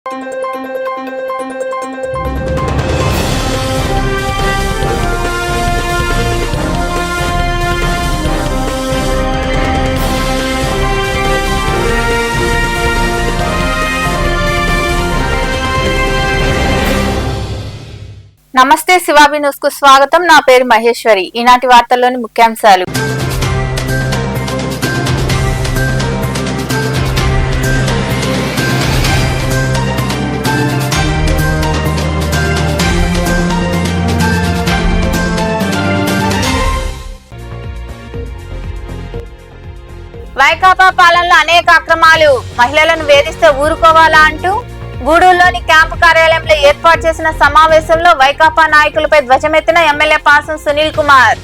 నమస్తే శివాబి న్యూస్ కు స్వాగతం. నా పేరు మహేశ్వరి. ఈనాటి వార్తల్లోని ముఖ్యాంశాలు. వైకాపా పాలనలో అనేక అక్రమాలు, మహిళలను వేధిస్తే ఊరుకోవాలా అంటూ గూడూరులోని క్యాంపు కార్యాలయంలో ఏర్పాటు చేసిన సమావేశంలో వైకాపా నాయకులపై ధ్వజమెత్తిన ఎమ్మెల్యే పాసం సునీల్ కుమార్.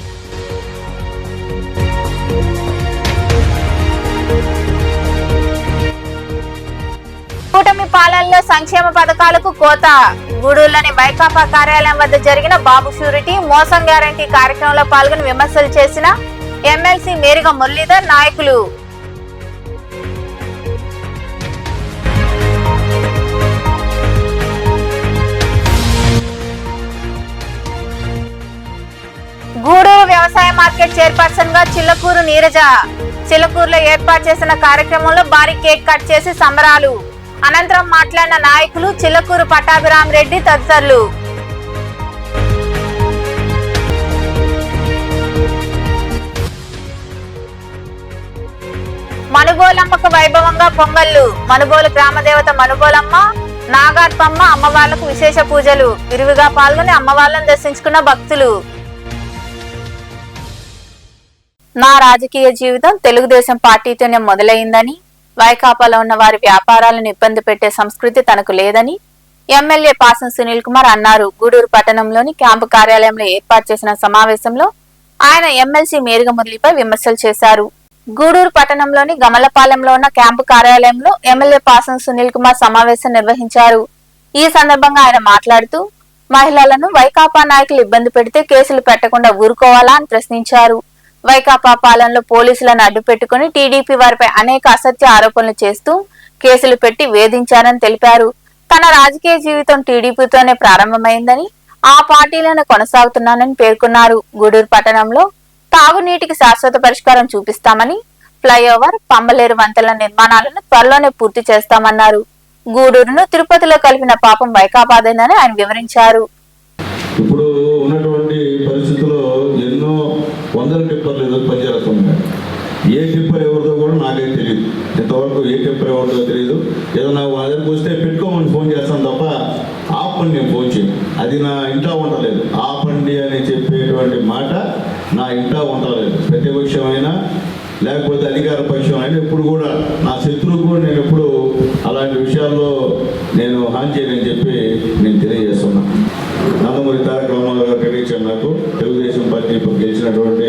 కూటమి పాలనలో సంక్షేమ పథకాలకు కోత. గూడూరులోని వైకాపా కార్యాలయం వద్ద జరిగిన బాబు షూరిటీ మోసం గ్యారంటీ కార్యక్రమంలో పాల్గొని విమర్శలు చేసిన ఎమ్మెల్సీ మేరిగ మురళీధర్ నాయకులు. గూడూరు వ్యవసాయ మార్కెట్ చైర్పర్సన్ గా చిల్లకూరు నీరజ. చిల్లకూరులో ఏర్పాటు చేసిన కార్యక్రమంలో భారీ కేక్ కట్ చేసి సంబరాలు. అనంతరం మాట్లాడిన నాయకులు చిల్లకూరు పట్టాభిరామ్ రెడ్డి తదితరులు. మనుబోలమ్మకు వైభవంగా పొంగళ్లు. మనుబోలు గ్రామదేవత మనుబోలమ్మ, నాగార్పమ్మ అమ్మవార్లకు విశేష పూజలు. విరివిగా పాల్గొని అమ్మవార్లను దర్శించుకున్న భక్తులు. నా రాజకీయ జీవితం తెలుగుదేశం పార్టీతోనే మొదలైందని, వైకాపాలో ఉన్న వారి వ్యాపారాలను ఇబ్బంది పెట్టే సంస్కృతి తనకు లేదని ఎమ్మెల్యే పాసం సునీల్ కుమార్ అన్నారు. గూడూరు పట్టణంలోని క్యాంపు కార్యాలయంలో ఏర్పాటు చేసిన సమావేశంలో ఆయన ఎమ్మెల్సీ మేరిగ మురళిపై విమర్శలు చేశారు. గూడూరు పట్టణంలోని గమలపాలెంలో ఉన్న క్యాంపు కార్యాలయంలో ఎమ్మెల్యే పాసం సునీల్ కుమార్ సమావేశం నిర్వహించారు. ఈ సందర్భంగా ఆయన మాట్లాడుతూ మహిళలను వైకాపా నాయకులు ఇబ్బంది పెడితే కేసులు పెట్టకుండా ఊరుకోవాలా అని ప్రశ్నించారు. వైకాపా పాలనలో పోలీసులను అడ్డుపెట్టుకుని టీడీపీ వారిపై అనేక అసత్య ఆరోపణలు చేస్తూ కేసులు పెట్టి వేధించారని తెలిపారు. తన రాజకీయ జీవితం టీడీపీతోనే ప్రారంభమైందని, ఆ పార్టీలను కొనసాగుతున్నానని పేర్కొన్నారు. గూడూరు పట్టణంలో తాగునీటికి శాశ్వత పరిష్కారం చూపిస్తామని, ఫ్లైఓవర్, పంబలేరు వంతెనల నిర్మాణాలను త్వరలోనే పూర్తి చేస్తామన్నారు. గూడూరును తిరుపతిలో కలిపిన పాపం వైకాపాదేనని ఆయన వివరించారు. ఇప్పుడు ఉన్నటువంటి పరిస్థితుల్లో ఎన్నో వందల టిప్పర్లు పనిచేస్తున్నాయి. ఏ టిప్పర్ ఎవరిదో కూడా నాకైతే తెలియదు. ఇంతవరకు ఏ టిప్పర్ ఎవరిదో తెలియదు. ఏదో నాకు మా దగ్గరకు వస్తే పెట్టుకోమని ఫోన్ చేస్తాను తప్ప ఆపండి నేను ఫోన్ చేయను. అది నా ఇంట్లో ఉండలేదు. ఆపండి అని చెప్పేటువంటి మాట నా ఇంట్లో ఉండలేదు. ప్రతిపక్షమైనా లేకపోతే అధికార పక్షం అయినా ఎప్పుడు కూడా నా శత్రువు కూడా నేను ఎప్పుడు అలాంటి విషయాల్లో నేను హాని చేయనని చెప్పి నేను తెలియజేస్తున్నాను. నందమూరి తారక రామారావు గారు ప్రకటించాను. నాకు తెలుగుదేశం పార్టీ ఇప్పుడు గెలిచినటువంటి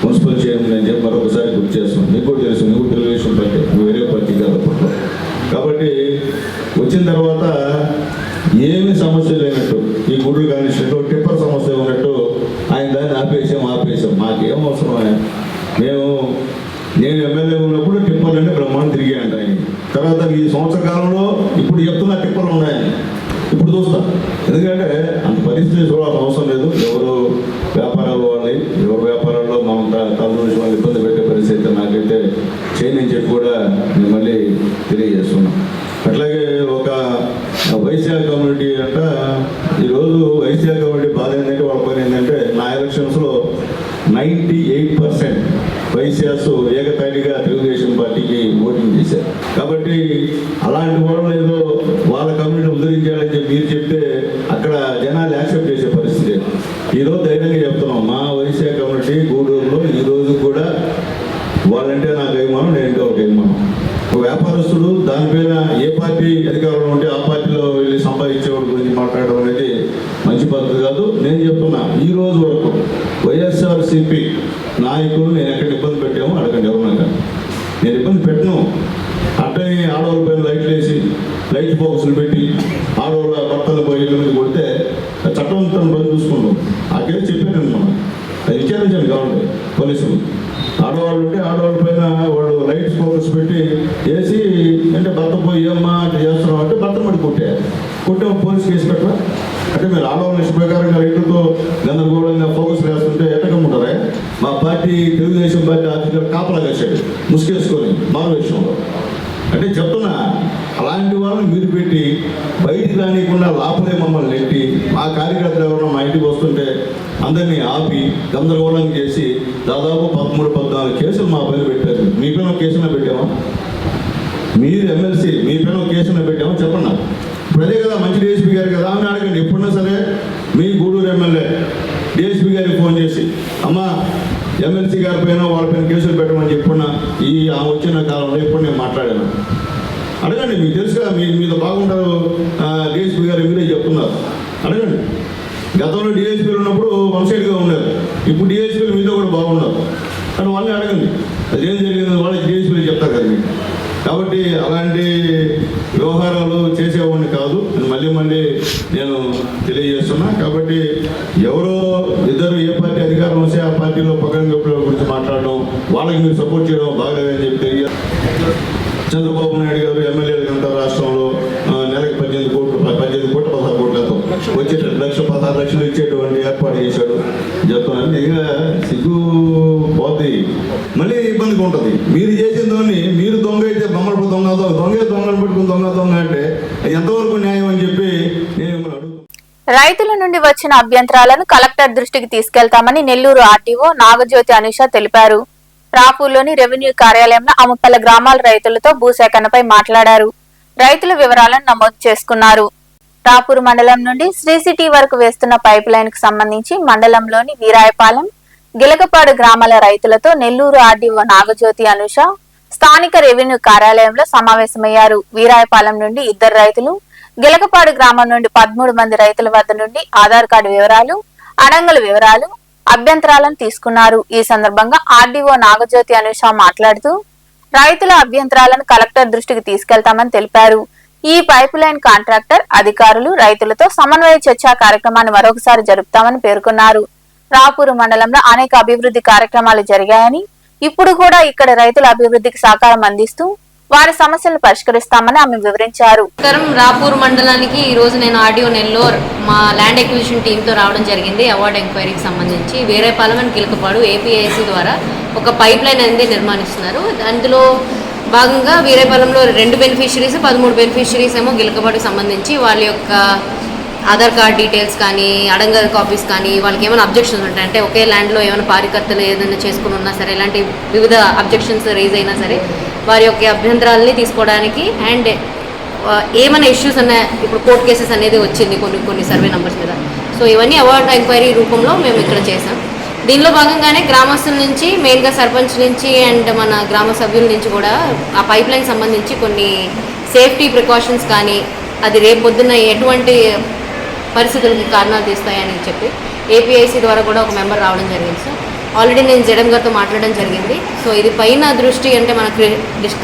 మున్సిపల్ చైర్మన్ అని చెప్పి మరొకసారి గుర్తు చేస్తున్నాను. మీకు కూడా తెలుసు, నువ్వు తెలుగుదేశం పార్టీ, నువ్వు వేరే పార్టీ కాదు. కాబట్టి వచ్చిన తర్వాత ఏమి సమస్య లేనట్టు ఈ గుడ్లు కానిచ్చినట్టు టిప్పర్ సమస్య ఉన్నట్టు ఆయన దాన్ని ఆపేసాం. మాకేం అవసరం? నేను ఎమ్మెల్యే ఉన్నప్పుడు టిప్పర్లు అంటే బ్రహ్మాండం తిరిగాయంట ఆయన. తర్వాత ఈ సంవత్సర కాలంలో ఇప్పుడు చెప్తున్న టిప్పర్లు ఉన్నాయని ఇప్పుడు చూస్తాం. ఎందుకంటే అంత పరిస్థితి చూడాల్సిన అవసరం లేదు. ఎవరు వ్యాపారాలు వాళ్ళని, ఎవరు వ్యాపారాల్లో మనం తల్లి వాళ్ళు ఇబ్బంది పెట్టే పరిస్థితి నాకైతే చేయని చెప్పి కూడా నేను మళ్ళీ తెలియజేస్తున్నాం. అట్లాగే ఒక వైశ్య కమ్యూనిటీ అంట, ఈరోజు వైశ్య కమ్యూనిటీ బాధ ఏంటంటే వాళ్ళ పని ఏంటంటే నా ఎలక్షన్స్లో 98% వైశ్యాస్ ఏకతాటిగా తెలుగుదేశం పార్టీకి ఓటింగ్ చేశారు. కాబట్టి అలాంటి వాళ్ళు ఏదో వాళ్ళ కమ్యూనిటీ ఉద్ధరించాలని చెప్పి మీరు చెప్తే అక్కడ జనాలు యాక్సెప్ట్ చేసే పరిస్థితి. ఈరోజు ధైర్యంగా చెప్తున్నాం, మా వైశ్య కమ్యూనిటీ గూడూరులో ఈరోజు కూడా వాళ్ళంటే నాకు అభిమానం, నేనంటే ఒక అభిమానం. ఒక వ్యాపారస్తుడు దానిపైన ఏ పార్టీ అధికారంలో ఉంటే ఆ పార్టీలో వెళ్ళి సంపాదించేవాడి గురించి మాట్లాడడం అనేది మంచి పద్ధతి కాదు. నేను చెప్తున్నా, ఈ రోజు వరకు వైఎస్ఆర్సీపీ నాయకులు నేను ఎక్కడ ఇబ్బంది పెట్టామో అడగండి ఎవరున్నా. నేను ఇబ్బంది పెట్టను. అట్టే ఆడవాళ్ళ పైన లైట్లు వేసి లైట్ బాక్సులు పెట్టి ఆడవాళ్ళ భర్తలు పోయి మీద కొడితే చట్టం పని చూసుకుంటాం. ఆ కేసు చెప్పాను మనం, అది విచారించాను కావాలి పోలీసులు. ఆడవాళ్ళు ఉంటే ఆడవాళ్ళ పైన వాళ్ళు లైట్స్ ఫోకస్ పెట్టి వేసి అంటే భర్త పోయి ఏమ్మా అట్లా చేస్తున్నాం అంటే భర్త పడిపోతుంది. కొట్టే పోలీస్ కేసు పెట్టరా? అంటే మీరు ఆడవాళ్ళ లిస్ట్ ప్రకారంగా రైతులతో గందరగోళంగా ఫోకస్ వేస్తుంటే ఎట్టకమ్ముంటారే? మా పార్టీ తెలుగుదేశం పార్టీ ఆఫీసర్ కాపలా కాశాడు ముసుగేసుకొని మారు విషయంలో. అంటే చెప్తున్నా, అలాంటి వాళ్ళని మీరు పెట్టి బయటికి రానియకుండా లోపలే మమ్మల్ని నెట్టి మా కార్యకర్తలు ఎవరన్నా మా ఇంటికి వస్తుంటే అందరినీ ఆపి గందరగోళం చేసి దాదాపు 13-14 కేసులు మా పైన పెట్టారు. మీ పైన కేసులో పెట్టామా? మీరు ఎమ్మెల్సీ మీ పైన కేసులో పెట్టామా? చెప్పండి. ఇప్పుడు అదే కదా మంచి డిఎస్పీ గారు కదా అని అడగండి. ఎప్పుడన్నా సరే మీ గూడూరు ఎమ్మెల్యే డిఎస్పీ గారికి ఫోన్ చేసి అమ్మా ఎమ్మెల్సీ గారి పైన వాళ్ళ పైన కేసులు పెట్టమని చెప్పుకున్నా ఈ వచ్చిన కాలంలో ఇప్పుడు నేను మాట్లాడాను. అడగండి, మీకు తెలుసు కదా, మీ మీద బాగుంటారు డిఎస్పీ గారు మీరే చెప్తున్నారు. అడగండి. గతంలో డిఎస్పీలు ఉన్నప్పుడు వన్ సైడ్గా ఉన్నారు, ఇప్పుడు డిఎస్పీలు మీతో కూడా బాగున్నారు కానీ వాళ్ళని అడగండి అదేం జరిగింది వాళ్ళకి డిఎస్పీలు చెప్తారు కదా మీకు. కాబట్టి అలాంటి వ్యవహారాలు చేసేవాడిని కాదు మళ్ళీ నేను తెలియజేస్తున్నా. కాబట్టి ఎవరో ఇద్దరు ఏ పార్టీ అధికారం వస్తే ఆ పార్టీలో పక్కన గొప్పల గురించి మాట్లాడడం, వాళ్ళకి మీరు సపోర్ట్ చేయడం బాగలేదని చెప్పి తెలియదు. చంద్రబాబు నాయుడు గారు ఎమ్మెల్యేలకు అంతా రాష్ట్రంలో నెలకు 18 కోట్లు 16 కోట్లతో వచ్చేటట్టు 16 లక్షలు ఇచ్చేటువంటి ఏర్పాటు చేశాడు. చెప్తాను ఇక సిగ్గు పోతే మళ్ళీ ఇబ్బందిగా ఉంటుంది. మీరు చేసిందని మీరు దొంగ అయితే బొమ్మలు దొంగలు పెట్టుకుని దొంగ అంటే ఎంతవరకు న్యాయం అని చెప్పి నేను అడుగుతాను. రైతుల నుండి వచ్చిన అభ్యంతరాలను కలెక్టర్ దృష్టికి తీసుకెళ్తామని నెల్లూరు ఆర్డీఓ నాగజ్యోతి అనుష తెలిపారు. రాపూర్లోని రెవెన్యూ కార్యాలయంలో అమ్మపల్లె గ్రామాల రైతులతో భూసేకరణపై మాట్లాడారు. రైతుల వివరాలను నమోదు చేసుకున్నారు. రాపూర్ మండలం నుండి శ్రీ సిటీ వరకు వేస్తున్న పైప్ లైన్ కు సంబంధించి మండలంలోని వీరాయపాలెం, గిలకపాడు గ్రామాల రైతులతో నెల్లూరు ఆర్డీఓ నాగజ్యోతి అనుష స్థానిక రెవెన్యూ కార్యాలయంలో సమావేశమయ్యారు. వీరాయపాలెం నుండి 2 రైతులు, గిలకపాడు గ్రామం నుండి 13 మంది రైతుల వద్ద నుండి ఆధార్ కార్డు వివరాలు, అడంగుల వివరాలు, అభ్యంతరాలను తీసుకున్నారు. ఈ సందర్భంగా ఆర్డీఓ నాగజ్యోతి అనుష మాట్లాడుతూ రైతుల అభ్యంతరాలను కలెక్టర్ దృష్టికి తీసుకెళ్తామని తెలిపారు. ఈ పైప్ లైన్ కాంట్రాక్టర్, అధికారులు, రైతులతో సమన్వయ చర్చా కార్యక్రమాన్ని మరొకసారి జరుపుతామని పేర్కొన్నారు. రాపూరు మండలంలో అనేక అభివృద్ధి కార్యక్రమాలు జరిగాయని, ఇప్పుడు కూడా ఇక్కడ రైతుల అభివృద్ధికి సహకారం అందిస్తూ వారి సమస్యలను పరిష్కరిస్తామని ఆమె వివరించారు. రాపూర్ మండలానికి ఈ రోజు నేను ఆర్డీఓ నెల్లూరు మా ల్యాండ్ ఎక్విజిషన్ టీంతో రావడం జరిగింది. అవార్డు ఎంక్వైరీకి సంబంధించి వీరాయపాలెం అండ్ గిలకపాడు ఏపీఐసి ద్వారా ఒక పైప్ లైన్ అనేది నిర్మాణిస్తున్నారు. అందులో భాగంగా వీరాయపాలెంలో 2 బెనిఫిషరీస్, 13 బెనిఫిషరీస్ ఏమో గిలకపాడుకి సంబంధించి వాళ్ళ యొక్క ఆధార్ కార్డ్ డీటెయిల్స్ కానీ, అడంగల్ కాపీస్ కానీ, వాళ్ళకి ఏమైనా అబ్జెక్షన్స్ ఉంటాయి అంటే ఒకే ల్యాండ్లో ఏమైనా పారికర్తలు ఏదైనా చేసుకుని ఉన్నా సరే, ఇలాంటి వివిధ అబ్జెక్షన్స్ రేజ్ అయినా సరే వారి యొక్క అభ్యంతరాలని తీసుకోవడానికి అండ్ ఏమైనా ఇష్యూస్ అన్న ఇప్పుడు కోర్ట్ కేసెస్ అనేది వచ్చింది కొన్ని సర్వే నెంబర్స్ మీద. సో ఇవన్నీ అవార్డు ఎంక్వైరీ రూపంలో మేము ఇక్కడ చేసాం. దీనిలో భాగంగానే గ్రామస్తుల నుంచి, మెయిన్గా సర్పంచ్ నుంచి అండ్ మన గ్రామ సభ్యుల నుంచి కూడా ఆ పైప్ లైన్ సంబంధించి కొన్ని సేఫ్టీ ప్రికాషన్స్ కానీ, అది రేపు పొద్దున్న ఎటువంటి పరిస్థితులకి కారణాలు తీస్తాయని చెప్పి ఏపీఐసి ద్వారా కూడా ఒక మెంబర్ రావడం జరిగింది. సో ఆల్రెడీ నేను జడం గారితో మాట్లాడడం జరిగింది. సో ఇది పైన దృష్టి అంటే మన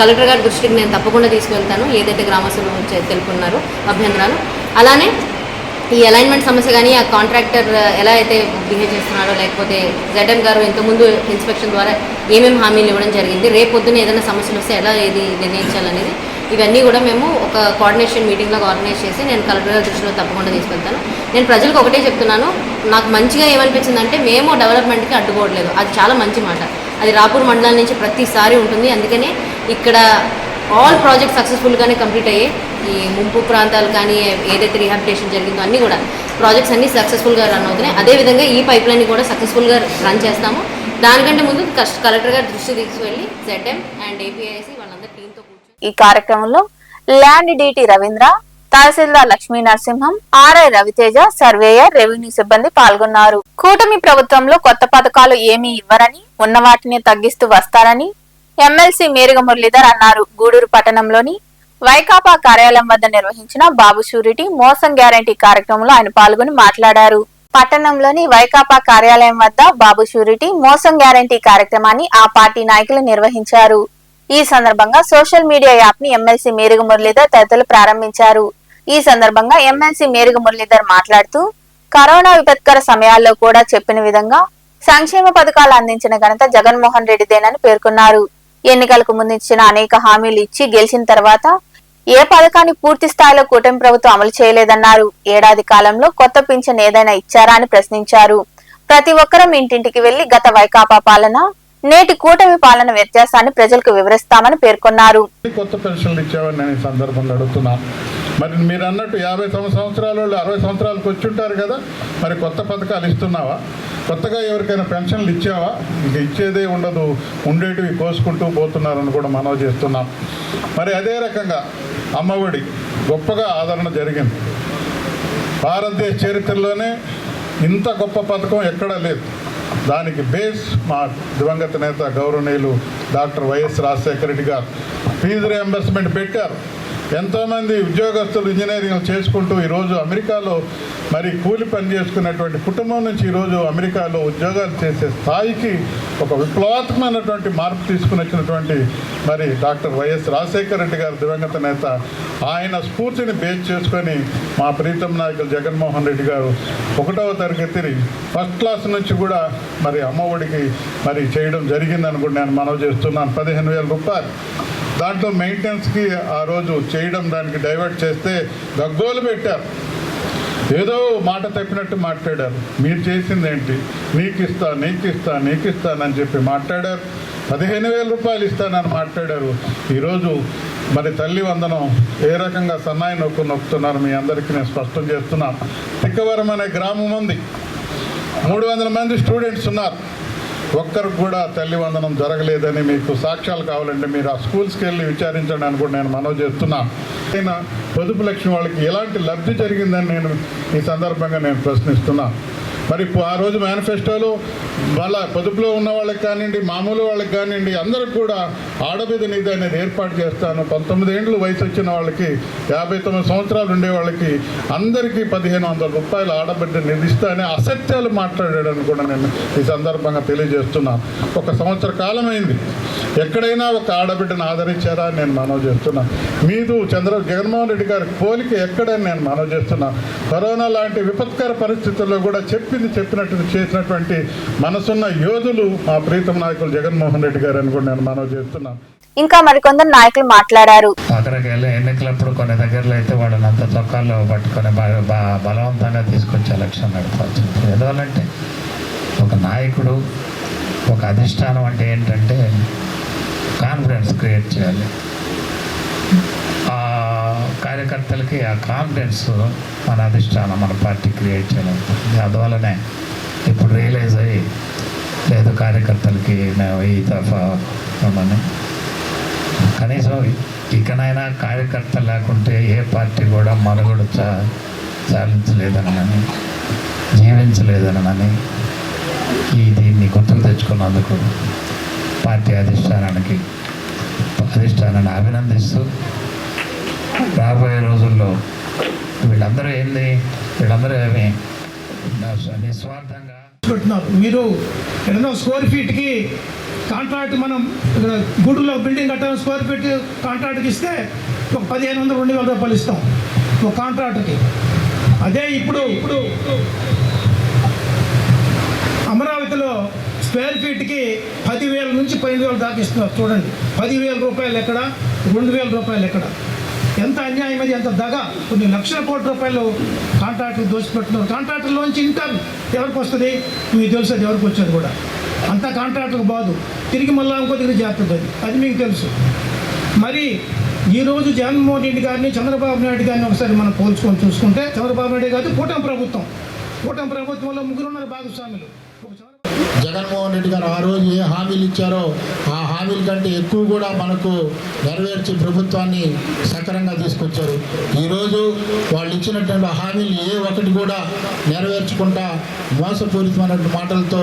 కలెక్టర్ గారి దృష్టికి నేను తప్పకుండా తీసుకువెళ్తాను, ఏదైతే గ్రామస్తులు తెలుపుకున్నారో అభ్యంతరాలు. అలానే ఈ అలైన్మెంట్ సమస్య కానీ, ఆ కాంట్రాక్టర్ ఎలా అయితే బిహేవ్ చేస్తున్నారో, లేకపోతే జడం గారు ఇంతకుముందు ఇన్స్పెక్షన్ ద్వారా ఏమేమి హామీలు ఇవ్వడం జరిగింది, రేపు పొద్దున్న ఏదైనా సమస్యలు వస్తే ఎలా ఏది నిర్ణయించాలనేది ఇవన్నీ కూడా మేము ఒక కోఆర్డినేషన్ మీటింగ్లో ఆర్గనైజ్ చేసి నేను కలెక్టర్ గారి దృష్టిలో తప్పకుండా తీసుకెళ్తాను. నేను ప్రజలకు ఒకటే చెప్తున్నాను, నాకు మంచిగా ఏమనిపించిందంటే మేము డెవలప్మెంట్కి అడ్డుకోవట్లేదు, అది చాలా మంచి మాట. అది రాపూర్ మండలం నుంచి ప్రతిసారి ఉంటుంది. అందుకనే ఇక్కడ ఆల్ ప్రాజెక్ట్స్ సక్సెస్ఫుల్గానే కంప్లీట్ అయ్యాయి. ఈ ముంపు ప్రాంతాలు కానీ ఏదైతే రీహాబిలిటేషన్ జరిగిందో అన్నీ కూడా ప్రాజెక్ట్స్ అన్నీ సక్సెస్ఫుల్గా రన్ అవుతున్నాయి. అదేవిధంగా ఈ పైప్ లైన్ కూడా సక్సెస్ఫుల్గా రన్ చేస్తాము. దానికంటే ముందు కలెక్టర్ గారి దృష్టి తీసుకువెళ్ళి ZM అండ్ ఏపీఐసి వాళ్ళందరూ టీంతో ఈ కార్యక్రమంలో ల్యాండ్ డిటి రవీంద్ర, తహసీల్దార్ Lakshmi Narasimham, RI Raviteja, surveyor, revenue సిబ్బంది పాల్గొన్నారు. కూటమి ప్రభుత్వంలో కొత్త పథకాలు ఏమీ ఇవ్వరని, ఉన్న వాటిని తగ్గిస్తూ వస్తారని ఎమ్మెల్సీ మేరుగ మురళీధర్ అన్నారు. గూడూరు పట్టణంలోని వైకాపా కార్యాలయం వద్ద నిర్వహించిన బాబు షూరిటీ మోసం గ్యారంటీ కార్యక్రమంలో ఆయన పాల్గొని మాట్లాడారు. పట్టణంలోని వైకాపా కార్యాలయం వద్ద బాబు షూరిటీ మోసం గ్యారంటీ కార్యక్రమాన్ని ఆ పార్టీ నాయకులు నిర్వహించారు. ఈ సందర్భంగా సోషల్ మీడియా యాప్ ని ఎమ్మెల్సీ మేరుగ మురళీధర్ తదితరులు ప్రారంభించారు. ఈ సందర్భంగా ఎమ్మెల్సీ మేరుగ మురళీధర్ మాట్లాడుతూ కరోనా విపత్కర సమయాల్లో కూడా చెప్పిన విధంగా సంక్షేమ పథకాలు అందించిన ఘనత జగన్మోహన్ రెడ్డిదేనని పేర్కొన్నారు. ఎన్నికలకు ముందు ఇచ్చిన అనేక హామీలు ఇచ్చి గెలిచిన తర్వాత ఏ పథకాన్ని పూర్తి స్థాయిలో కూటమి ప్రభుత్వం అమలు చేయలేదన్నారు. ఏడాది కాలంలో కొత్త పింఛన్ ఏదైనా ఇచ్చారా అని ప్రశ్నించారు. ప్రతి ఒక్కరం ఇంటింటికి వెళ్లి గత వైకాపా పాలన, నేటి కూటమి పాలన వ్యత్యాసాన్ని ప్రజలకు వివరిస్తామని పేర్కొన్నారు. కొత్త పెన్షన్లు ఇచ్చామని నేను ఈ సందర్భంగా అడుగుతున్నాను. మరి మీరు అన్నట్టు 50 సంవత్సరాల వాళ్ళు 60 సంవత్సరాలకు వచ్చి ఉంటారు కదా, మరి కొత్త పథకాలు ఇస్తున్నావా? కొత్తగా ఎవరికైనా పెన్షన్లు ఇచ్చావా? ఇంక ఇచ్చేదే ఉండదు, ఉండేటివి కోసుకుంటూ పోతున్నారని కూడా మనవి చేస్తున్నాం. మరి అదే రకంగా అమ్మఒడి గొప్పగా ఆదరణ జరిగింది. భారతదేశ చరిత్రలోనే ఇంత గొప్ప పథకం ఎక్కడా లేదు. దానికి బేస్ మా దివంగత నేత గౌరవనీయులు డాక్టర్ వైఎస్ రాజశేఖర రెడ్డి గారు ఫీజు రియంబర్స్మెంట్ పెట్టారు. ఎంతోమంది ఉద్యోగస్తులు ఇంజనీరింగ్ చేసుకుంటూ ఈరోజు అమెరికాలో మరి కూలి పని చేసుకున్నటువంటి కుటుంబం నుంచి ఈరోజు అమెరికాలో ఉద్యోగాలు చేసే స్థాయికి ఒక విప్లవాత్మకమైనటువంటి మార్పు తీసుకుని వచ్చినటువంటి మరి డాక్టర్ వైఎస్ రాజశేఖర రెడ్డి గారు దివంగత నేత, ఆయన స్ఫూర్తిని బేస్ చేసుకొని మా ప్రీతం నాయకులు జగన్మోహన్ రెడ్డి గారు 1వ తరగతి ఫస్ట్ క్లాస్ నుంచి కూడా మరి అమ్మఒడికి మరి చేయడం జరిగిందని కూడా నేను మనవి చేస్తున్నాను. 15,000 రూపాయలు దాంట్లో మెయింటెనెన్స్కి ఆ రోజు చేయడం, దానికి డైవర్ట్ చేస్తే గగ్గోలు పెట్టారు. ఏదో మాట తప్పినట్టు మాట్లాడారు. మీరు చేసింది ఏంటి, నీకు ఇస్తానని చెప్పి మాట్లాడారు. 15,000 రూపాయలు ఇస్తానని మాట్లాడారు. ఈరోజు మరి తల్లి వందనం ఏ రకంగా సన్నాయి నొక్కుతున్నారు మీ అందరికీ నేను స్పష్టం చేస్తున్నాను. తిక్కవరం అనే గ్రామం ఉంది, 300 మంది స్టూడెంట్స్ ఉన్నారు. ఒక్కరికి కూడా తల్లి వందనం జరగలేదని మీకు సాక్ష్యాలు కావాలంటే మీరు ఆ స్కూల్స్కి వెళ్ళి విచారించండి అని కూడా నేను మనవి చేస్తున్నాను. అయినా పొదుపు లక్ష్మి వాళ్ళకి ఎలాంటి లబ్ధి జరిగిందని నేను ఈ సందర్భంగా నేను ప్రశ్నిస్తున్నాను. మరి ఆ రోజు మేనిఫెస్టోలో వాళ్ళ పొదుపులో ఉన్న వాళ్ళకి కానివ్వండి, మామూలు వాళ్ళకి కానివ్వండి, అందరికి కూడా ఆడబిడ్డ నిధి అనేది ఏర్పాటు చేస్తాను. 19 ఏళ్ళు వయసు వచ్చిన వాళ్ళకి, 59 సంవత్సరాలు ఉండే వాళ్ళకి అందరికీ 1,500 రూపాయలు ఆడబిడ్డ నిధి ఇస్తానే అసత్యాలు మాట్లాడాడని కూడా నేను ఈ సందర్భంగా తెలియజేస్తున్నాను. 1 సంవత్సర కాలం అయింది, ఎక్కడైనా ఒక ఆడబిడ్డను ఆదరించారా అని నేను మనవి చేస్తున్నాను. మీరు జగన్మోహన్ రెడ్డి గారి పోలిక ఎక్కడని నేను మనవి చేస్తున్నాను. కరోనా లాంటి విపత్కర పరిస్థితుల్లో కూడా చెప్పినట్టు చేసినటువంటి మనసున్న యోధులు మా ప్రీతం నాయకులు జగన్మోహన్ రెడ్డి గారు అని కూడా నేను మనవి చేస్తున్నాను. ఇంకా మరికొందరు నాయకులు మాట్లాడారు. అక్కడికి ఎన్నికలప్పుడు కొన్ని దగ్గరలో అయితే వాళ్ళని అంత చొక్కాల్లో పట్టుకొని బలవంతంగా తీసుకొచ్చి ఎలక్షన్ నడపాల్సింది. ఎందువల్లంటే ఒక నాయకుడు, ఒక అధిష్టానం అంటే ఏంటంటే కాన్ఫిడెన్స్ క్రియేట్ చేయాలి. ఆ కార్యకర్తలకి ఆ కాన్ఫిడెన్స్ మన అధిష్టానం, మన పార్టీ క్రియేట్ చేయాలి. అందువల్లనే ఇప్పుడు రియలైజ్ అయ్యి లేదు కార్యకర్తలకి మేము ఈ తరఫా ఉన్నామని. కనీసం ఇకనైనా కార్యకర్త లేకుంటే ఏ పార్టీ కూడా మనుగడ చాలించలేదనని, జీవించలేదనని దీన్ని గుర్తుకు తెచ్చుకున్నందుకు పార్టీ అధిష్టానాన్ని అభినందిస్తూ రాబోయే రోజుల్లో వీళ్ళందరూ ఏమి నిస్వార్థంగా మీరు ఏదైనా స్క్వేర్ ఫీట్కి కాంట్రాక్ట్, మనం గుడిలో బిల్డింగ్ కట్టాలని స్క్వేర్ ఫీట్ కాంట్రాక్ట్కి ఇస్తే ఒక 1,500-2,000 రూపాయలు ఇస్తాం ఒక కాంట్రాక్ట్కి. అదే ఇప్పుడు అమరావతిలో స్క్వేర్ ఫీట్కి 10,000 నుంచి 15,000 దాకా ఇస్తున్నారు. చూడండి, 10,000 రూపాయలు ఎక్కడ, 2,000 రూపాయలు ఎక్కడ. ఎంత అన్యాయం అది, ఎంత దగ. కొన్ని లక్షల కోట్ల రూపాయలు కాంట్రాక్టులు దోచిపెట్టున్నారు. కాంట్రాక్టులోంచి ఇన్కమ్ ఎవరికి వస్తుంది మీకు తెలుసు, అది ఎవరికి వచ్చేది కూడా. అంతా కాంట్రాక్టులకు బాదు, తిరిగి మళ్ళీ ఇంకో దగ్గర చేస్తుంది, అది మీకు తెలుసు. మరి ఈరోజు జగన్మోహన్ రెడ్డి గారిని, చంద్రబాబు నాయుడు గారిని ఒకసారి మనం పోల్చుకొని చూసుకుంటే, చంద్రబాబు నాయుడు గారు కూటమి ప్రభుత్వంలో 3 ఉన్నారు భాగస్వాములు. జగన్మోహన్ రెడ్డి గారు ఆ రోజు ఏ హామీలు ఇచ్చారో ఆ హామీల కంటే ఎక్కువ కూడా మనకు నెరవేర్చి ప్రభుత్వాన్ని సక్రమంగా తీసుకొచ్చారు. ఈరోజు వాళ్ళు ఇచ్చినటువంటి హామీలు ఏ ఒక్కటి కూడా నెరవేర్చకుండా మోసపూరితమైన మాటలతో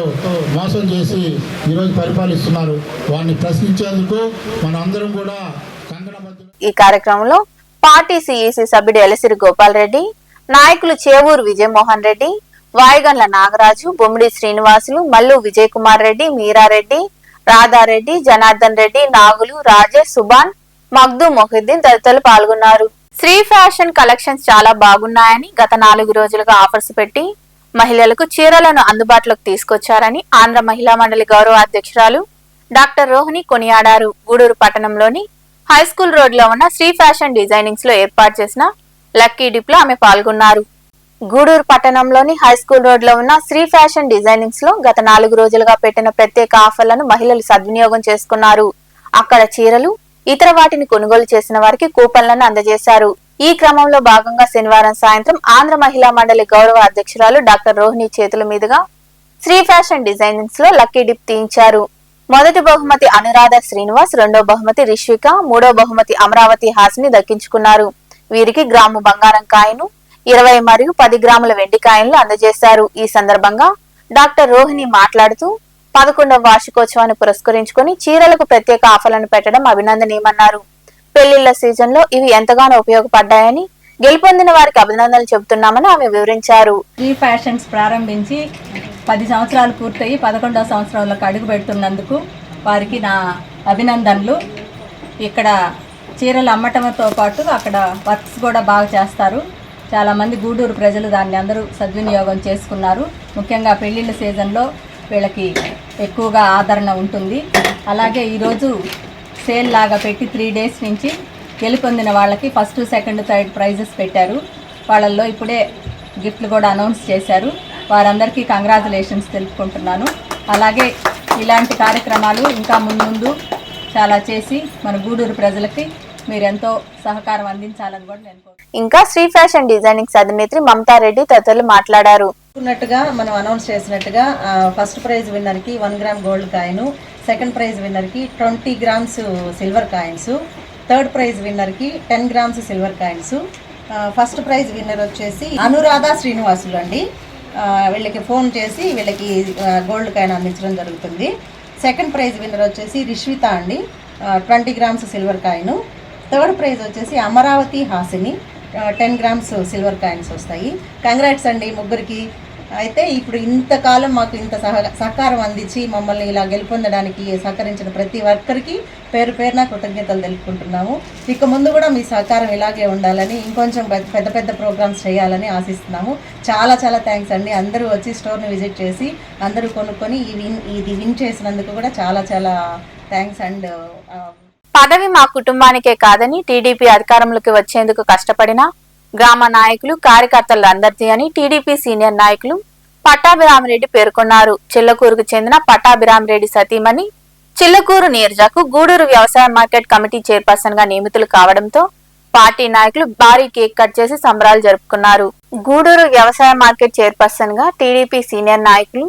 మోసం చేసి ఈరోజు పరిపాలిస్తున్నారు. వారిని ప్రశ్నించేందుకు మన అందరం కూడా కంకణబద్ధులు. ఈ కార్యక్రమంలో పార్టీ సిఈసి సభ్యుడు ఎలసిరి గోపాల్ రెడ్డి, నాయకులు చేవూరు విజయమోహన్ రెడ్డి, వాయిగండ్ల నాగరాజు, బొమ్మిడి శ్రీనివాసులు, మల్లు విజయ్ కుమార్ రెడ్డి, మీరారెడ్డి, రాధారెడ్డి, జనార్దన్ రెడ్డి, నాగులు, రాజేష్, సుబాన్, మగ్దు మొహిద్దీన్ తదితరులు పాల్గొన్నారు. శ్రీ ఫ్యాషన్ కలెక్షన్స్ చాలా బాగున్నాయని, గత 4 రోజులుగా ఆఫర్స్ పెట్టి మహిళలకు చీరలను అందుబాటులోకి తీసుకొచ్చారని ఆంధ్ర మహిళా మండలి గౌరవ అధ్యక్షురాలు డాక్టర్ రోహిణి కొనియాడారు. గూడూరు పట్టణంలోని హైస్కూల్ రోడ్లో ఉన్న శ్రీ ఫ్యాషన్ డిజైనింగ్స్ లో ఏర్పాటు చేసిన లక్కీ డిప్ లో ఆమె పాల్గొన్నారు. గూడూరు పట్టణంలోని హైస్కూల్ రోడ్లో ఉన్న శ్రీ ఫ్యాషన్ డిజైనింగ్స్ లో గత 4 రోజులుగా పెట్టిన ప్రత్యేక ఆఫర్లను మహిళలు సద్వినియోగం చేసుకున్నారు. అక్కడ చీరలు, ఇతర వాటిని కొనుగోలు చేసిన వారికి కూపన్లను అందజేశారు. ఈ క్రమంలో భాగంగా శనివారం సాయంత్రం ఆంధ్ర మహిళా మండలి గౌరవ అధ్యక్షురాలు డాక్టర్ రోహిణి చేతుల మీదుగా శ్రీ ఫ్యాషన్ డిజైనింగ్స్ లో లక్కీ డిప్ తీయించారు. మొదటి బహుమతి అనురాధ శ్రీనివాస్, రెండో బహుమతి రిష్విక, మూడో బహుమతి అమరావతి హాసిని దక్కించుకున్నారు. వీరికి గ్రాము బంగారం కాయను, 20 మరియు 10 గ్రాముల వెండి కాయన్లు అందజేశారు. ఈ సందర్భంగా డాక్టర్ రోహిణి మాట్లాడుతూ 11వ వార్షికోత్సవాన్ని పురస్కరించుకుని చీరలకు ప్రత్యేక ఆఫర్లను పెట్టడం అభినందనీయమన్నారు. పెళ్లిళ్ల సీజన్ లో ఇవి ఎంతగానో ఉపయోగపడ్డాయని, గెలుపొందిన వారికి అభినందనలు చెబుతున్నామని ఆమె వివరించారు. శ్రీ ఫ్యాషన్స్ ప్రారంభించి 10 సంవత్సరాలు పూర్తయి 11వ సంవత్సరంలోకి అడుగు పెడుతున్నందుకు వారికి నా అభినందనలు. ఇక్కడ చీరలు అమ్మటంతో పాటు అక్కడ వర్క్స్ కూడా బాగా చేస్తారు. చాలామంది గూడూరు ప్రజలు దాన్ని అందరూ సద్వినియోగం చేసుకున్నారు. ముఖ్యంగా పెళ్లిళ్ళ సీజన్లో వీళ్ళకి ఎక్కువగా ఆదరణ ఉంటుంది. అలాగే ఈరోజు సేల్ లాగా పెట్టి 3 డేస్ నుంచి గెలుపొందిన వాళ్ళకి ఫస్ట్, సెకండ్, థర్డ్ ప్రైజెస్ పెట్టారు. వాళ్ళల్లో ఇప్పుడే గిఫ్ట్లు కూడా అనౌన్స్ చేశారు. వారందరికీ కంగ్రాచులేషన్స్ తెలుపుకుంటున్నాను. అలాగే ఇలాంటి కార్యక్రమాలు ఇంకా ముందు చాలా చేసి మన గూడూరు ప్రజలకి మీరెంతో సహకారం అందించాలని కూడా నేను ఇంకా శ్రీ ఫ్యాషన్ డిజైనింగ్స్ అధినేత్రి మమతారెడ్డి తదితరులు మాట్లాడారు. మనం అనౌన్స్ చేసినట్టుగా ఫస్ట్ ప్రైజ్ విన్నర్కి 1 gram gold coin, second prize విన్నర్కి 20 grams silver coins, third prize విన్నర్కి 10 grams silver coins. First prize winner వచ్చేసి అనురాధ శ్రీనివాసులు అండి. వీళ్ళకి ఫోన్ చేసి వీళ్ళకి గోల్డ్ కాయిన్ అందించడం జరుగుతుంది. సెకండ్ ప్రైజ్ విన్నర్ వచ్చేసి రిష్విత అండి, 20 grams silver coin. Third prize వచ్చేసి Amaravati Hasini, 10 grams silver coins వస్తాయి. కంగ్రాట్స్ అండి ముగ్గురికి. అయితే ఇప్పుడు ఇంతకాలం మాకు ఇంత సహకారం అందించి మమ్మల్ని ఇలా గెలుపొందడానికి సహకరించిన ప్రతి ఒక్కరికి పేరు పేరున కృతజ్ఞతలు తెలుపుకుంటున్నాము. ఇక ముందు కూడా మీ సహకారం ఇలాగే ఉండాలని, ఇంకొంచెం పెద్ద పెద్ద ప్రోగ్రామ్స్ చేయాలని ఆశిస్తున్నాము. చాలా చాలా థ్యాంక్స్ అండి. అందరూ వచ్చి స్టోర్ని విజిట్ చేసి అందరూ కొనుక్కొని ఇది విన్ చేసినందుకు కూడా చాలా చాలా థ్యాంక్స్. అండ్ పదవి మా కుటుంబానికే కాదని, టీడీపీ అధికారంలోకి వచ్చేందుకు కష్టపడిన గ్రామ నాయకులు, కార్యకర్తలు అందరిది అని టీడీపీ సీనియర్ నాయకులు పట్టాభిరామిరెడ్డి పేర్కొన్నారు. చిల్లకూరుకు చెందిన పట్టాభిరామిరెడ్డి సతీమణి చిల్లకూరు నీరజకు గూడూరు వ్యవసాయ మార్కెట్ కమిటీ చైర్పర్సన్ గా నియమితులు కావడంతో పార్టీ నాయకులు భారీ కేక్ కట్ చేసి సంబరాలు జరుపుకున్నారు. గూడూరు వ్యవసాయ మార్కెట్ చైర్పర్సన్ గా టీడీపీ సీనియర్ నాయకులు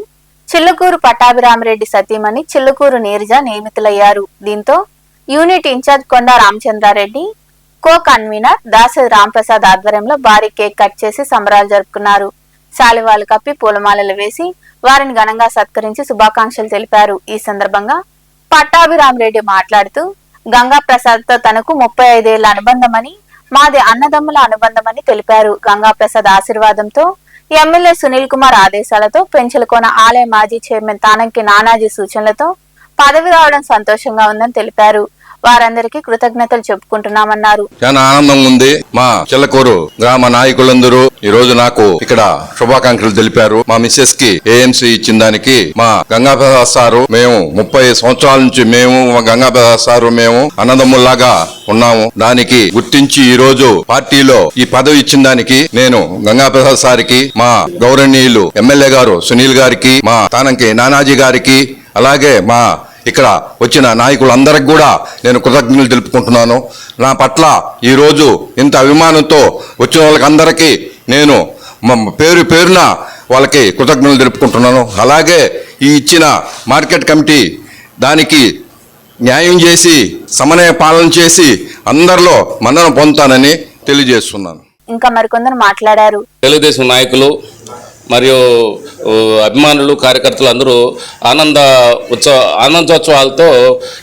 చిల్లకూరు పట్టాభిరామిరెడ్డి సతీమణి చిల్లకూరు నీరజ నియమితులయ్యారు. దీంతో యూనిట్ ఇన్ఛార్జ్ కొండ రామచంద్రారెడ్డి, కో కన్వీనర్ దాసరి రాంప్రసాద్ ఆధ్వర్యంలో భారీ కేక్ కట్ చేసి సంబరాలు జరుపుకున్నారు. శాలువాలు కప్పి పూలమాలలు వేసి వారిని ఘనంగా సత్కరించి శుభాకాంక్షలు తెలిపారు. ఈ సందర్భంగా పట్టాభిరామిరెడ్డి మాట్లాడుతూ గంగా ప్రసాద్ తో తనకు 35 ఏళ్ల అనుబంధమని, మాది అన్నదమ్ముల అనుబంధమని తెలిపారు. గంగా ప్రసాద్ ఆశీర్వాదంతో, ఎమ్మెల్యే సునీల్ కుమార్ ఆదేశాలతో, పెంచలకోన ఆలయ మాజీ చైర్మన్ తానంకి నానాజీ సూచనలతో పదవి రావడం సంతోషంగా ఉందని తెలిపారు. వారందరికీ కృతజ్ఞతలు చెప్పుకుంటున్నామన్నారు. చాలా ఆనందంగా ఉంది. మా చిల్లకూరు గ్రామ నాయకులందరూ ఈ రోజు నాకు ఇక్కడ శుభాకాంక్షలు తెలిపారు. మా మిస్సెస్ కి ఏఎంసీ ఇచ్చిన దానికి మా గంగాప్రసాద్ సారు, మేము 30 సంవత్సరాల నుంచి మేము గంగాప్రసాద్ సారు మేము అన్నదమ్ముల్లాగా ఉన్నాము. దానికి గుర్తించి ఈ రోజు పార్టీలో ఈ పదవి ఇచ్చిన దానికి నేను గంగాప్రసాద్ సారికి, మా గౌరవనీయులు ఎమ్మెల్యే గారు సునీల్ గారికి, మా తానంకి నానాజీ గారికి, అలాగే మా ఇక్కడ వచ్చిన నాయకులందరికి కూడా నేను కృతజ్ఞతలు తెలుపుకుంటున్నాను. నా పట్ల ఈరోజు ఇంత అభిమానంతో వచ్చిన వాళ్ళకి అందరికీ నేను పేరు పేరున వాళ్ళకి కృతజ్ఞతలు తెలుపుకుంటున్నాను. అలాగే ఈ ఇచ్చిన మార్కెట్ కమిటీ దానికి న్యాయం చేసి సమన్వయ పాలన చేసి అందరిలో మన్నన పొందుతానని తెలియజేస్తున్నాను. ఇంకా మరికొందరు మాట్లాడారు. తెలుగుదేశం నాయకులు మరియు అభిమానులు, కార్యకర్తలు అందరూ ఆనందోత్సవాలతో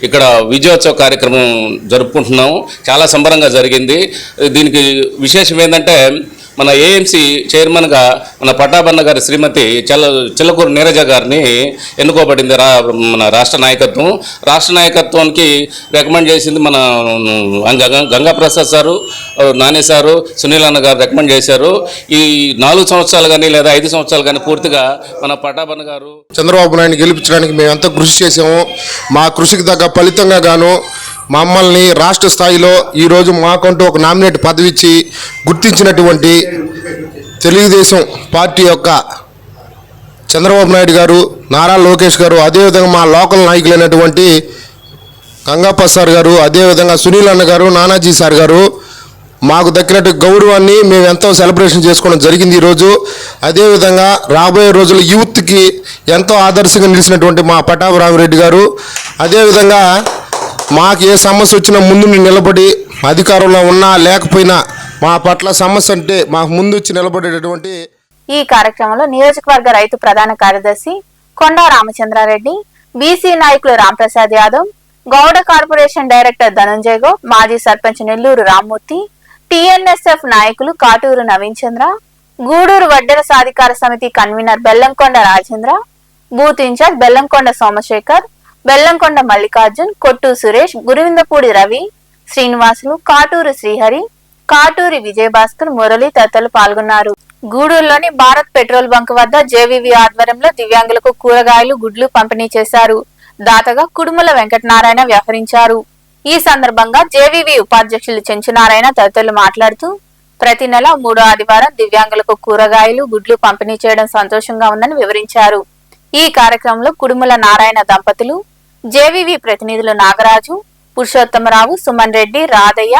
ఇక్కడ విజయోత్సవ కార్యక్రమం జరుపుకుంటున్నాము. చాలా సంబరంగా జరిగింది. దీనికి విశేషం ఏంటంటే మన ఏఎంసీ చైర్మన్గా మన పట్టాభన్న గారి శ్రీమతి చిల్లకూరు నీరజ గారిని ఎన్నుకోబడింది మన రాష్ట్ర నాయకత్వానికి రికమెండ్ చేసింది మన గంగాప్రసాద్ సారు, నాని సారు, సునీల్ అన్న గారు రికమెండ్ చేశారు. ఈ 4 సంవత్సరాలు కానీ లేదా 5 సంవత్సరాలు కానీ పూర్తిగా మన పట్టాభన్న గారు చంద్రబాబు నాయుడు గెలిపించడానికి మేము ఎంత కృషి చేసామో, మా కృషికి తగ్గ ఫలితంగా గాను మమ్మల్ని రాష్ట్ర స్థాయిలో ఈరోజు మాకంటూ ఒక నామినేట్ పదవి ఇచ్చి గుర్తించినటువంటి తెలుగుదేశం పార్టీ యొక్క చంద్రబాబు నాయుడు గారు, నారా లోకేష్ గారు, అదేవిధంగా మా లోకల్ నాయకులైనటువంటి గంగాప సార్ గారు, అదేవిధంగా సునీల్ అన్న గారు, నానాజీ సార్ గారు మాకు దక్కినట్టు గౌరవాన్ని మేము ఎంతో సెలబ్రేషన్ చేసుకోవడం జరిగింది ఈరోజు. అదేవిధంగా రాబోయే రోజుల్లో యూత్కి ఎంతో ఆదర్శంగా నిలిచినటువంటి మా పట్టాభిరామిరెడ్డి గారు, అదేవిధంగా మాకు ఏ సమస్య వచ్చినా ముందు నిలబడి అధికారంలో ఉన్నా లేకపోయినా మా పట్ల సమస్య అంటే మాకు ముందు వచ్చి నిలబడేటటువంటి. ఈ కార్యక్రమంలో నియోజకవర్గ రైతు ప్రధాన కార్యదర్శి కొండా రామచంద్రారెడ్డి, బీసీ నాయకులు రాంప్రసాద్ యాదవ్, గౌడ కార్పొరేషన్ డైరెక్టర్ ధనంజయ్ గౌడ్, మాజీ సర్పంచ్ నెల్లూరు రామ్మూర్తి, టీఎన్ఎస్ఎఫ్ నాయకులు కాటూరు నవీన్ చంద్ర, గూడూరు వడ్డెర సాధికార సమితి convener Bellamkonda Rajendra, booth in charge Bellamkonda Somashekar, Bellamkonda Mallikarjun, Kottu Suresh, గురువిందపూడి Ravi, Srinivasulu, Katuru Srihari, Katuri Vijayabhaskar, Murali తదితరులు పాల్గొన్నారు. గూడూరులోని భారత్ పెట్రోల్ బంక్ వద్ద జేవీవీ ఆధ్వర్యంలో దివ్యాంగులకు కూరగాయలు, గుడ్లు పంపిణీ చేశారు. దాతగా కుడుముల వెంకటనారాయణ వ్యవహరించారు. ఈ సందర్భంగా జేవీవీ ఉపాధ్యక్షులు చెంచునారాయణ తదితరులు మాట్లాడుతూ ప్రతి నెల 3వ ఆదివారం దివ్యాంగులకు కూరగాయలు, గుడ్లు పంపిణీ చేయడం సంతోషంగా ఉందని వివరించారు. ఈ కార్యక్రమంలో కుడుముల నారాయణ దంపతులు, జేవీవీ ప్రతినిధులు నాగరాజు, పురుషోత్తమరావు, సుమన్ రెడ్డి, రాధయ్య,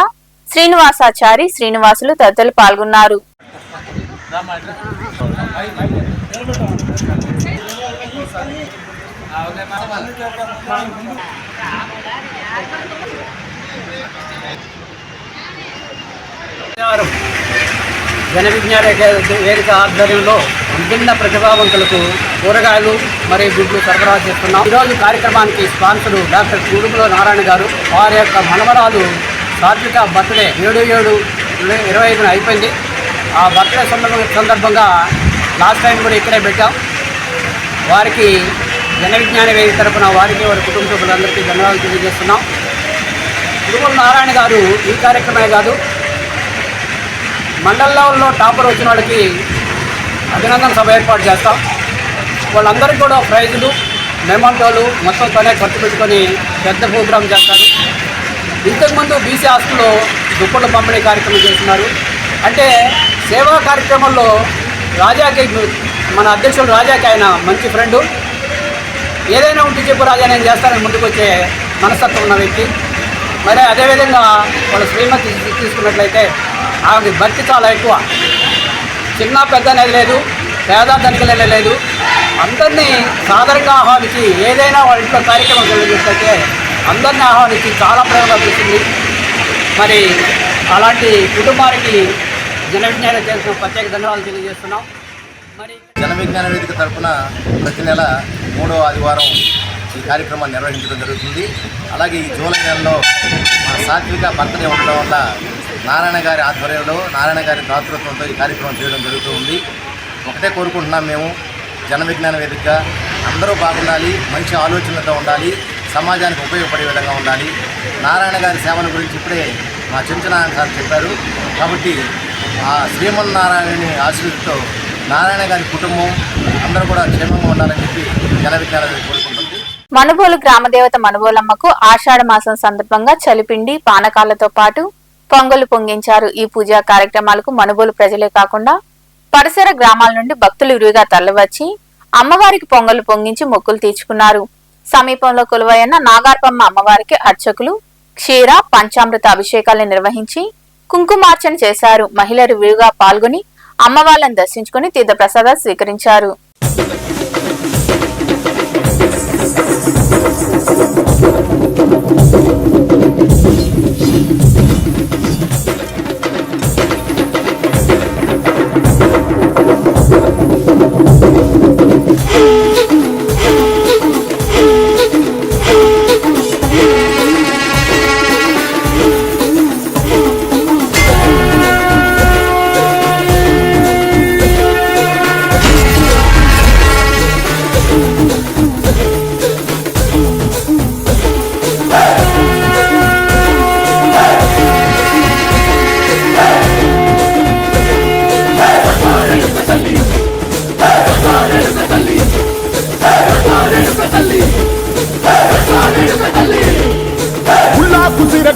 శ్రీనివాసాచారి, శ్రీనివాసులు తదితరులు పాల్గొన్నారు. జన విజ్ఞాన వేదిక ఆధ్వర్యంలో విభిన్న ప్రతిభావంతులకు కూరగాయలు మరియు గుడ్లు సరఫరా చేస్తున్నాం. ఈరోజు కార్యక్రమానికి స్పాన్సరు డాక్టర్ కుడుముల నారాయణ గారు. వారి యొక్క మనవరాలు సాత్విక బర్త్డే 7/7/25 అయిపోయింది. ఆ బర్త్డే సందర్భంగా లాస్ట్ టైం కూడా ఇక్కడే పెట్టాం. వారికి జన విజ్ఞాన వేదిక తరఫున వారికి వారి కుటుంబ సభ్యులందరికీ ధన్యవాదాలు తెలియజేస్తున్నాం. కుడుముల నారాయణ గారు ఈ కార్యక్రమే కాదు, మండల లెవెల్లో టాపర్ వచ్చిన వాళ్ళకి అభినందన సభ ఏర్పాటు చేస్తాం. వాళ్ళందరికీ కూడా ప్రైజులు, మెమంటోలు మొత్తం తనే ఖర్చు పెట్టుకొని పెద్ద ప్రోగ్రాం చేస్తారు. ఇంతకుముందు బీసీ హాస్టల్లో దుప్పట్ల పంపిణీ కార్యక్రమం చేస్తున్నారు. అంటే సేవా కార్యక్రమంలో రాజాకి, మన అధ్యక్షుడు రాజాకి ఆయన మంచి ఫ్రెండు. ఏదైనా ఉంటే చెప్పు రాజా, నేను చేస్తానని ముందుకు వచ్చే మనస్తత్వం ఉన్న వ్యక్తి. మరి అదేవిధంగా వాళ్ళ శ్రీమతి తీసుకున్నట్లయితే ఆమె భక్తి చాలా ఎక్కువ. చిన్న పెద్ద అనేది లేదు, పేద ధనికలే లేదు, అందరినీ సాధారణంగా ఆహ్వానించి ఏదైనా వాళ్ళ ఇంట్లో కార్యక్రమం జరిగినట్లయితే అందరినీ ఆహ్వానించి చాలా ప్రేమగా చూస్తుంది. మరి అలాంటి కుటుంబానికి జన విజ్ఞాన చేసిన ప్రత్యేక ధన్యవాదాలు తెలియజేస్తున్నాం. మరి జన విజ్ఞాన వేదిక తరఫున ప్రతి నెల 3వ ఆదివారం ఈ కార్యక్రమాన్ని నిర్వహించడం జరుగుతుంది. అలాగే ఈ జూలై నెలలో మా సాత్విక బర్త్డే ఉండడం వల్ల నారాయణ గారి ఆధ్వర్యంలో, నారాయణ గారి దాతృత్వంతో ఈ కార్యక్రమం చేయడం జరుగుతూ ఉంది. ఒకటే కోరుకుంటున్నాం మేము, జన విజ్ఞాన వేదికగా అందరూ బాగుండాలి, మంచి ఆలోచనలతో ఉండాలి, సమాజానికి ఉపయోగపడే విధంగా ఉండాలి. నారాయణ గారి సేవల గురించి ఇప్పుడే మా చెంచునారాయణ సార్ చెప్పారు. కాబట్టి ఆ శ్రీమన్నారాయణని ఆశీర్వదితో నారాయణ గారి కుటుంబం అందరూ కూడా క్షేమంగా ఉండాలని చెప్పి జన విజ్ఞాన వేదిక కోరుకుంటుంది. మనుబోలు గ్రామదేవత మనుబోలమ్మకు ఆషాఢ మాసం సందర్భంగా చలిపిండి, పానకాలతో పాటు పొంగలు పొంగించారు. ఈ పూజా కార్యక్రమాలకు మనుబోలు ప్రజలే కాకుండా పరిసర గ్రామాల నుండి భక్తులు విరివిగా తరలివచ్చి అమ్మవారికి పొంగలు పొంగించి మొక్కులు తీర్చుకున్నారు. సమీపంలో కొలువైన నాగార్పమ్మ అమ్మవారికి అర్చకులు క్షీర, పంచామృత అభిషేకాలను నిర్వహించి కుంకుమార్చన చేశారు. మహిళలు విరివిగా పాల్గొని అమ్మవార్లను దర్శించుకుని తీర్థ ప్రసాదాలు స్వీకరించారు.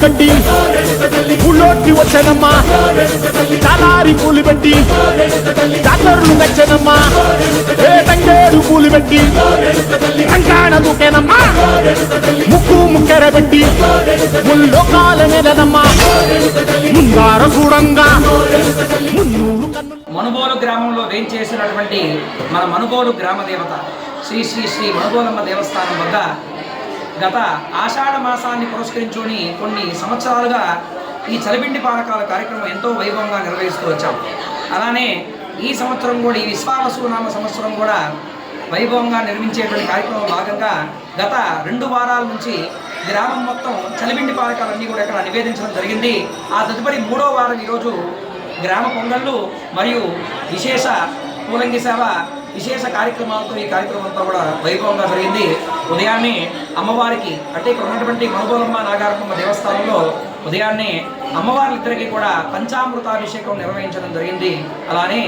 కట్టి ఊళ్ళోకి వచ్చానమ్మా చాలారి పూలు పెట్టి డాక్టర్లు మెచ్చనమ్మా ఏ తంగేడు పూలు పెట్టి రంగాణ దూకేనమ్మా ముక్కు ముక్కెర పెట్టి ముల్లోకాల నెలనమ్మా ముందార చూడంగా మనుబోలు గ్రామంలో వేంచేసినటువంటి మన మనుబోలు గ్రామ దేవత శ్రీ శ్రీ శ్రీ మనుబోలమ్మ దేవస్థానం వద్ద గత ఆషాఢ మాసాన్ని పురస్కరించుకొని కొన్ని సంవత్సరాలుగా ఈ చలిపిండి పానకాల కార్యక్రమం ఎంతో వైభవంగా నిర్వహిస్తూ వచ్చాం. అలానే ఈ సంవత్సరం కూడా ఈ విశ్వావసునామ సంవత్సరం కూడా వైభవంగా నిర్మించేటువంటి కార్యక్రమం భాగంగా గత 2 వారాల నుంచి గ్రామం మొత్తం చలిపిండి పానకాలన్నీ కూడా ఇక్కడ నివేదించడం జరిగింది. ఆ తదుపరి 3వ వారం ఈరోజు గ్రామ పొంగళ్ళు మరియు విశేష పూలంగి సేవ విశేష కార్యక్రమాలతో ఈ కార్యక్రమం అంతా కూడా వైభవంగా జరిగింది. ఉదయాన్నే అమ్మవారికి అంటే ఇక్కడ ఉన్నటువంటి మనుబోలమ్మ నాగారమ్మ దేవస్థానంలో ఉదయాన్నే అమ్మవార్లిద్దరికీ కూడా పంచామృతాభిషేకం నిర్వహించడం జరిగింది. అలానే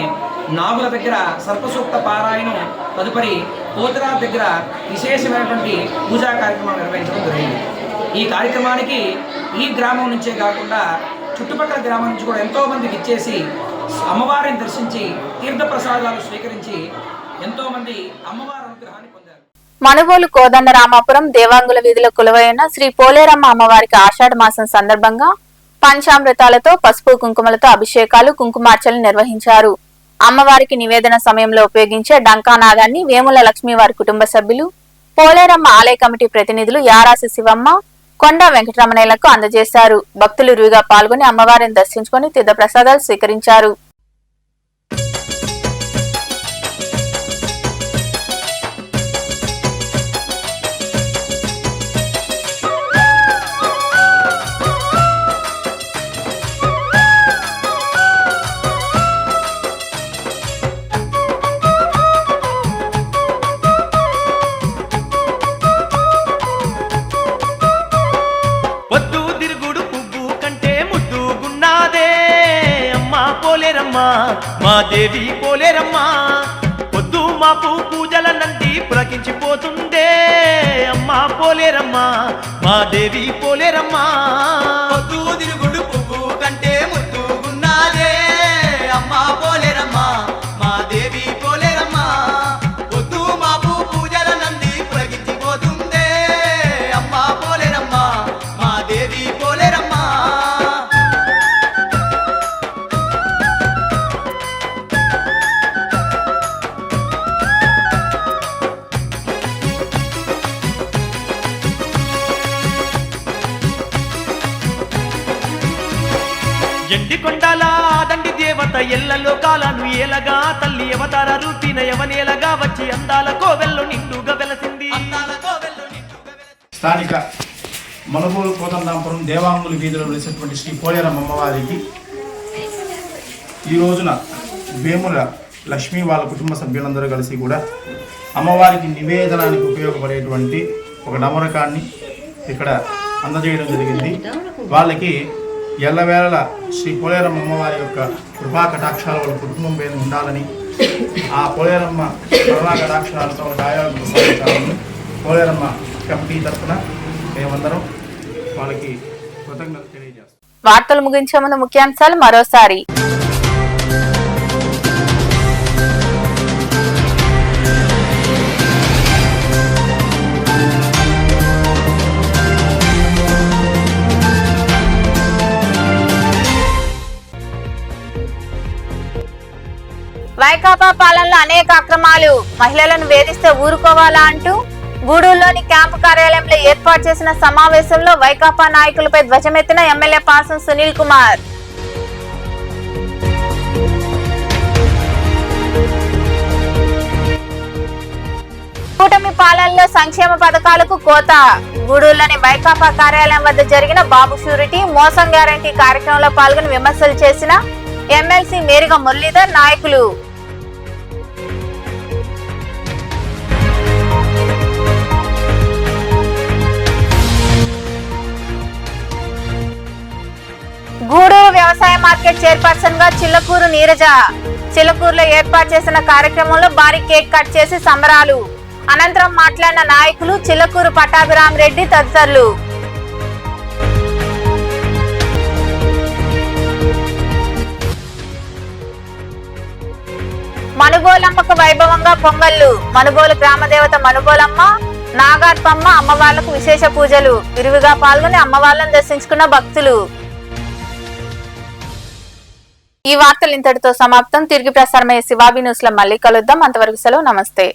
నాగుల దగ్గర సర్పసూక్త పారాయణం, తదుపరి పోతురాజు దగ్గర విశేషమైనటువంటి పూజా కార్యక్రమాలు నిర్వహించడం జరిగింది. ఈ కార్యక్రమానికి ఈ గ్రామం నుంచే కాకుండా చుట్టుపక్కల గ్రామం నుంచి కూడా ఎంతోమంది విచ్చేసి అమ్మవారిని దర్శించి తీర్థప్రసాదాలు స్వీకరించి ఎంతోమంది అమ్మవారి అనుగ్రహాన్ని పొందారు. మనుబోలు కోదండరామాపురం దేవాంగుల వీధిలో కొలువైన శ్రీ పోలేరమ్మ అమ్మవారికి ఆషాఢ మాసం సందర్భంగా పంచామృతాలతో పసుపు కుంకుమలతో అభిషేకాలు కుంకుమార్చనలు నిర్వహించారు. అమ్మవారికి నివేదన సమయంలో ఉపయోగించే డంకానాదాన్ని వేముల లక్ష్మి వారి కుటుంబ సభ్యులు, పోలేరమ్మ ఆలయ కమిటీ ప్రతినిధులు యారాసి శివమ్మ, కొండ వెంకటరమణయ్యలకు అందజేశారు. భక్తులు రుయిగా పాల్గొని అమ్మవారిని దర్శించుకుని తీర్థప్రసాదాలు స్వీకరించారు. మా దేవి పోలేరమ్మా, పొద్దు మాపు పూజల నంది పులకించిపోతుందే అమ్మా పోలేరమ్మా, మా దేవి పోలేరమ్మా. పొద్దు తిరుగుడు పువ్వు కంటే ముద్దుగున్నాదే అమ్మా పోలేరమ్మా, మా దేవి పోలేరమ్మా. పొద్దు మాపు పూజల నంది పులకించిపోతుందే అమ్మా పోలేరమ్మా, మా దేవి పోలేరమ్మా. ఎండి కొండల దండి దేవత ఎల్ల లోకాలను ఏలగా తల్లి అవతార రూపిన యవనేలగా వచ్చి అందాల కోవెల్లో నిండుగా వెలసింది. స్థానిక మనుబోలు కోదండరామాపురం దేవాంగుల వీధిలో వెలిసినటువంటి శ్రీ పోలేరమ్మ అమ్మవారికి ఈ రోజున వేముల లక్ష్మి వాళ్ళ కుటుంబ సభ్యులందరూ కలిసి కూడా అమ్మవారికి నివేదనానికి ఉపయోగపడేటువంటి ఒక నమరకాన్ని ఇక్కడ అందజేయడం జరిగింది. వాళ్ళకి ఎల్లవేళ శ్రీ పోలేరమ్మ అమ్మవారి యొక్క కృపా కటాక్షాలు వాళ్ళ కుటుంబం మీద ఉండాలని, ఆ పోలేరమ్మ కరుణా కటాక్షాలతో ఆయోగం సాధించాలని పోలేరమ్మ కమిటీ తరఫున మేమందరం వాళ్ళకి కృతజ్ఞతలు తెలియజేస్తాం. వార్తలు ముగించే ముందు ముఖ్యాంశాలు మరోసారి. వైకాపా పాలనలో అనేక అక్రమాలు, మహిళలను వేధిస్తే ఊరుకోవాలా అంటూ గూడూరులోని క్యాంపు కార్యాలయంలో ఏర్పాటు చేసిన సమావేశంలో వైకాపా నాయకులపై ధ్వజమెత్తిన ఎమ్మెల్యే పాసం సునీల్ కుమార్. కూటమి పాలనలో సంక్షేమ పథకాలకు కోత, గూడూరులోని వైకాపా కార్యాలయం వద్ద జరిగిన బాబు షూరిటీ మోసం గ్యారంటీ కార్యక్రమంలో పాల్గొని విమర్శలు చేసిన ఎమ్మెల్సీ మేరిగా మురళీధర్ నాయకులు. గూడూరు వ్యవసాయ మార్కెట్ చైర్పర్సన్ గా చిల్లకూరు నీరజ. చిల్లకూరులో ఏర్పాటు చేసిన కార్యక్రమంలో భారీ కేక్ కట్ చేసి సంబరాలు. అనంతరం మాట్లాడిన నాయకులు చిల్లకూరు పట్టాభిరామ్ రెడ్డి తదితరులు. మనుబోలమ్మకు వైభవంగా పొంగళ్ళు. మనుబోలు గ్రామదేవత మనుబోలమ్మ, నాగార్పమ్మ అమ్మవార్లకు విశేష పూజలు. విరివిగా పాల్గొని అమ్మవార్లను దర్శించుకున్న భక్తులు. ఈ వార్తలు ఇంతటితో సమాప్తం. తిరిగి ప్రసారమయ్యే శివాబి న్యూస్ లో మళ్ళీ కలుద్దాం. అంతవరకు సెలవు. నమస్తే.